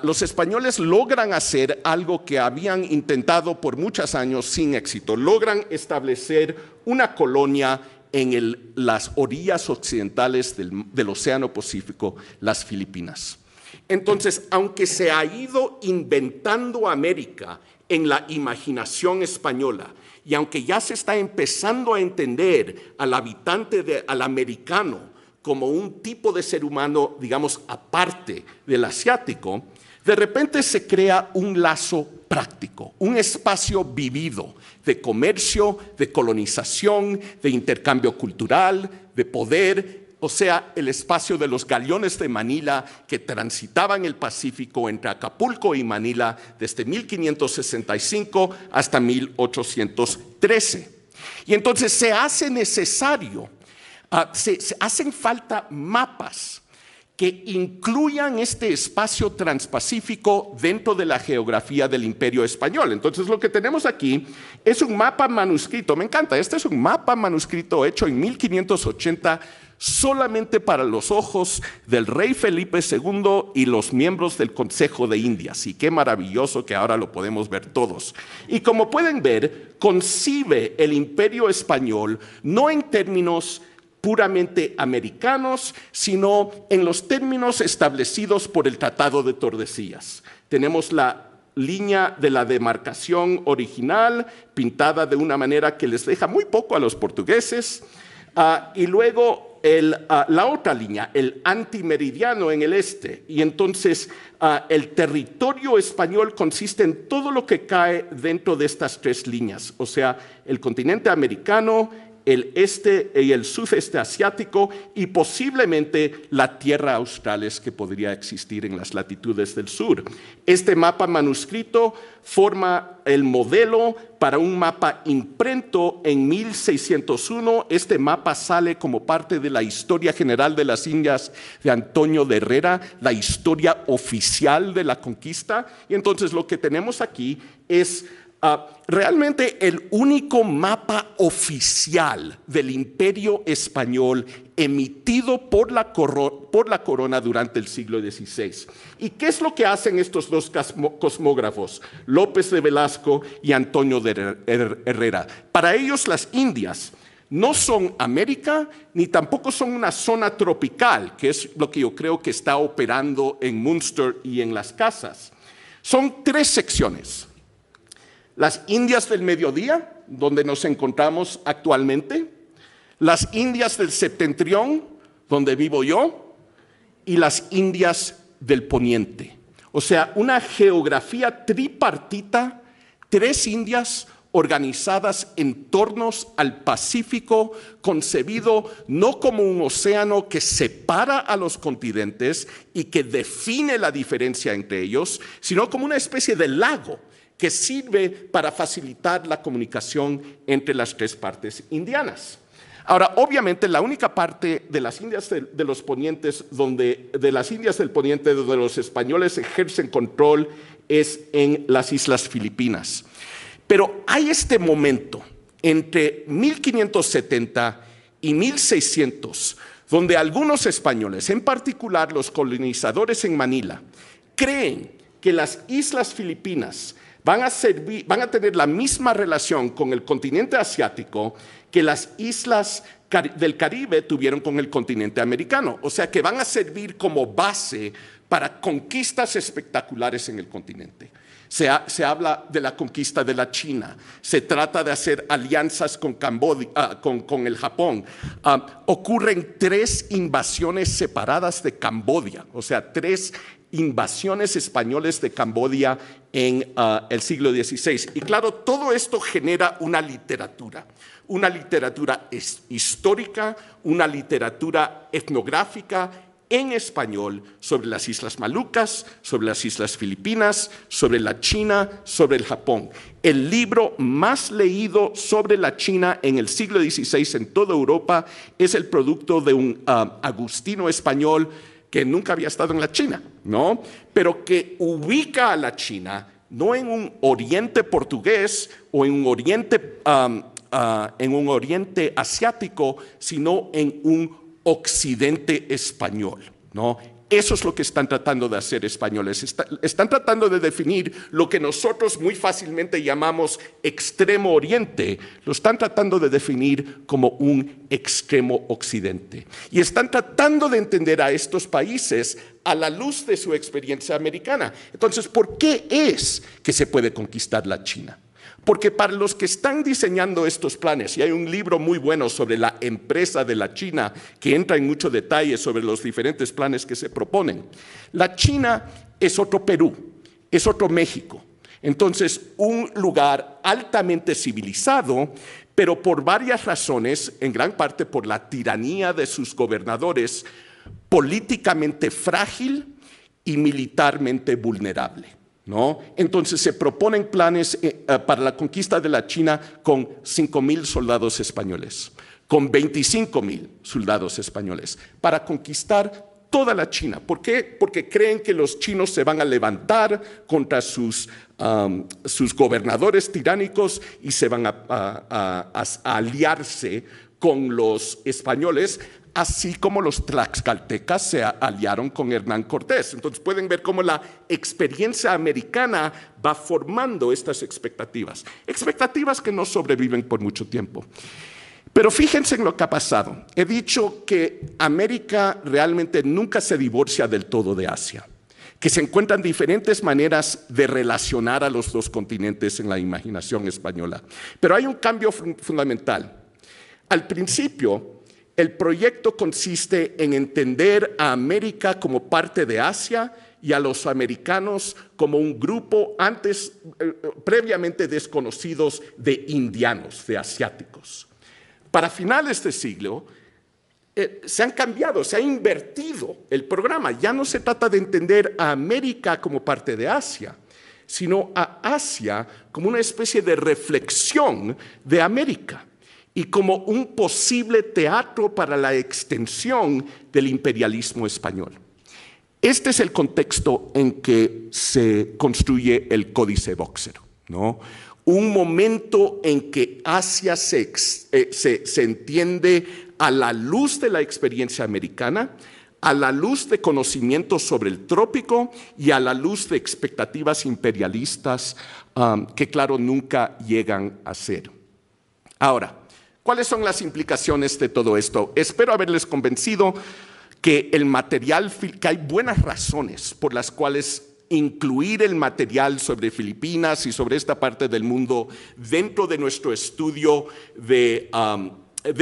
los españoles logran hacer algo que habían intentado por muchos años sin éxito. Logran establecer una colonia en las orillas occidentales del Océano Pacífico, las Filipinas. Entonces, aunque se ha ido inventando América en la imaginación española, y aunque ya se está empezando a entender al al americano, como un tipo de ser humano, digamos, aparte del asiático, de repente se crea un lazo práctico, un espacio vivido de comercio, de colonización, de intercambio cultural, de poder, o sea, el espacio de los galeones de Manila que transitaban el Pacífico entre Acapulco y Manila desde 1565 hasta 1813. Y entonces se hace necesario, se hacen falta mapas que incluyan este espacio transpacífico dentro de la geografía del Imperio Español. Entonces lo que tenemos aquí es un mapa manuscrito, me encanta, este es un mapa manuscrito hecho en 1580 solamente para los ojos del rey Felipe II y los miembros del Consejo de Indias. Y qué maravilloso que ahora lo podemos ver todos. Y como pueden ver, concibe el Imperio Español no en términos puramente americanos, sino en los términos establecidos por el Tratado de Tordesillas. Tenemos la línea de la demarcación original, pintada de una manera que les deja muy poco a los portugueses, y luego la otra línea, el antimeridiano en el este. Y entonces el territorio español consiste en todo lo que cae dentro de estas tres líneas, o sea, el continente americano, el este y el sudeste asiático y posiblemente la tierra australes que podría existir en las latitudes del sur. Este mapa manuscrito forma el modelo para un mapa impreso en 1601. Este mapa sale como parte de la Historia General de las Indias de Antonio de Herrera, la historia oficial de la conquista. Y entonces lo que tenemos aquí es realmente el único mapa oficial del Imperio Español emitido por la corona durante el siglo XVI. ¿Y qué es lo que hacen estos dos cosmógrafos, López de Velasco y Antonio de Herrera? Para ellos las Indias no son América, ni tampoco son una zona tropical, que es lo que yo creo que está operando en Munster y en las casas. Son tres secciones. Las Indias del Mediodía, donde nos encontramos actualmente, las Indias del Septentrión, donde vivo yo, y las Indias del Poniente. O sea, una geografía tripartita, tres Indias organizadas en torno al Pacífico, concebido no como un océano que separa a los continentes y que define la diferencia entre ellos, sino como una especie de lago que sirve para facilitar la comunicación entre las tres partes indianas. Ahora, obviamente, la única parte de las Indias de los Ponientes, de las Indias del Poniente donde los españoles ejercen control es en las Islas Filipinas. Pero hay este momento entre 1570 y 1600, donde algunos españoles, en particular los colonizadores en Manila, creen que las Islas Filipinas van a tener la misma relación con el continente asiático que las islas del Caribe tuvieron con el continente americano. O sea, que van a servir como base para conquistas espectaculares en el continente. Se habla de la conquista de la China, se trata de hacer alianzas con el Japón. Ocurren 3 invasiones separadas de Camboya, o sea, 3 invasiones españoles de Camboya en el siglo XVI. Y claro, todo esto genera una literatura histórica, una literatura etnográfica en español sobre las Islas Malucas, sobre las Islas Filipinas, sobre la China, sobre el Japón. El libro más leído sobre la China en el siglo XVI en toda Europa es el producto de un agustino español que nunca había estado en la China, ¿no? Pero que ubica a la China no en un oriente portugués o en un oriente asiático, sino en un occidente español, ¿no? Eso es lo que están tratando de hacer españoles. Están tratando de definir lo que nosotros muy fácilmente llamamos extremo oriente, lo están tratando de definir como un extremo occidente. Y están tratando de entender a estos países a la luz de su experiencia americana. Entonces, ¿por qué es que se puede conquistar la China? Porque para los que están diseñando estos planes, y hay un libro muy bueno sobre la empresa de la China que entra en mucho detalle sobre los diferentes planes que se proponen, la China es otro Perú, es otro México. Entonces, un lugar altamente civilizado, pero por varias razones, en gran parte por la tiranía de sus gobernadores, políticamente frágil y militarmente vulnerable, ¿no? Entonces se proponen planes para la conquista de la China con 5,000 soldados españoles, con 25,000 soldados españoles, para conquistar toda la China. ¿Por qué? Porque creen que los chinos se van a levantar contra sus gobernadores tiránicos y se van a aliarse con los españoles, así como los tlaxcaltecas se aliaron con Hernán Cortés. Entonces pueden ver cómo la experiencia americana va formando estas expectativas que no sobreviven por mucho tiempo. Pero fíjense en lo que ha pasado. He dicho que América realmente nunca se divorcia del todo de Asia, que se encuentran diferentes maneras de relacionar a los dos continentes en la imaginación española. Pero hay un cambio fundamental. Al principio, el proyecto consiste en entender a América como parte de Asia y a los americanos como un grupo previamente desconocidos de indianos, de asiáticos. para finales de siglo, se han cambiado, se ha invertido el programa. Ya no se trata de entender a América como parte de Asia, sino a Asia como una especie de reflexión de América y como un posible teatro para la extensión del imperialismo español. Este es el contexto en que se construye el Códice Boxer, ¿no? Un momento en que Asia se entiende a la luz de la experiencia americana, a la luz de conocimientos sobre el trópico y a la luz de expectativas imperialistas que, claro, nunca llegan a ser. Ahora, ¿cuáles son las implicaciones de todo esto? Espero haberles convencido que que hay buenas razones por las cuales incluir el material sobre Filipinas y sobre esta parte del mundo dentro de nuestro estudio de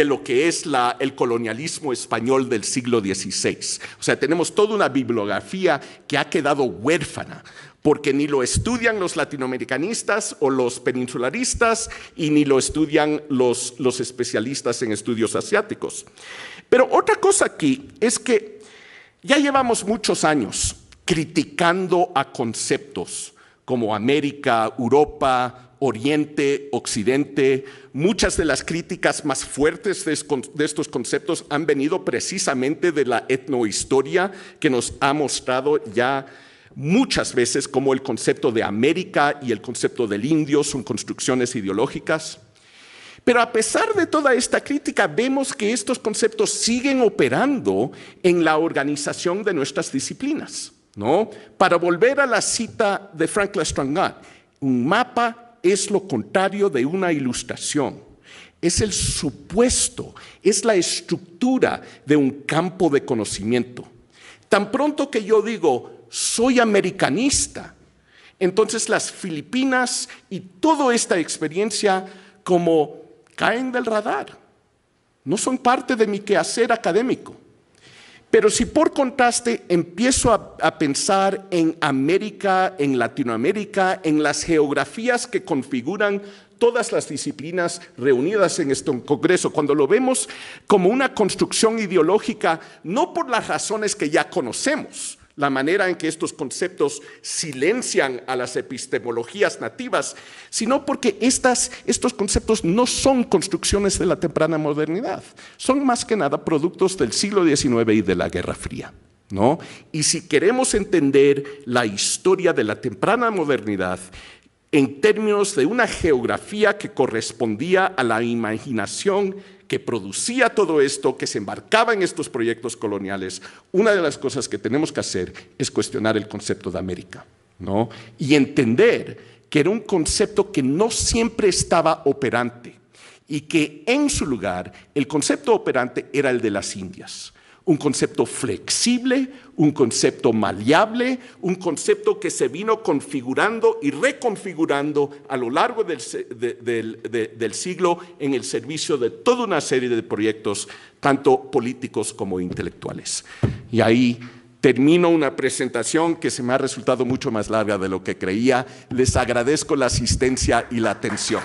lo que es el colonialismo español del siglo XVI. O sea, tenemos toda una bibliografía que ha quedado huérfana, porque ni lo estudian los latinoamericanistas o los peninsularistas y ni lo estudian los especialistas en estudios asiáticos. Pero otra cosa aquí es que ya llevamos muchos años criticando a conceptos como América, Europa, Oriente, Occidente. Muchas de las críticas más fuertes de estos conceptos han venido precisamente de la etnohistoria, que nos ha mostrado ya muchas veces cómo el concepto de América y el concepto del indio son construcciones ideológicas. Pero a pesar de toda esta crítica, vemos que estos conceptos siguen operando en la organización de nuestras disciplinas, ¿no? Para volver a la cita de Frank L'Estrangat, un mapa es lo contrario de una ilustración. Es el supuesto, es la estructura de un campo de conocimiento. Tan pronto que yo digo, soy americanista, entonces las Filipinas y toda esta experiencia como caen del radar, no son parte de mi quehacer académico. Pero si por contraste empiezo a pensar en América, en Latinoamérica, en las geografías que configuran todas las disciplinas reunidas en este congreso, cuando lo vemos como una construcción ideológica, no por las razones que ya conocemos, la manera en que estos conceptos silencian a las epistemologías nativas, sino porque estos conceptos no son construcciones de la temprana modernidad, son más que nada productos del siglo XIX y de la Guerra Fría, ¿no? Y si queremos entender la historia de la temprana modernidad en términos de una geografía que correspondía a la imaginación que producía todo esto, que se embarcaba en estos proyectos coloniales, una de las cosas que tenemos que hacer es cuestionar el concepto de América, ¿no? Y entender que era un concepto que no siempre estaba operante y que en su lugar el concepto operante era el de las Indias. Un concepto flexible, un concepto maleable, un concepto que se vino configurando y reconfigurando a lo largo del siglo en el servicio de toda una serie de proyectos, tanto políticos como intelectuales. Y ahí termino una presentación que se me ha resultado mucho más larga de lo que creía. Les agradezco la asistencia y la atención.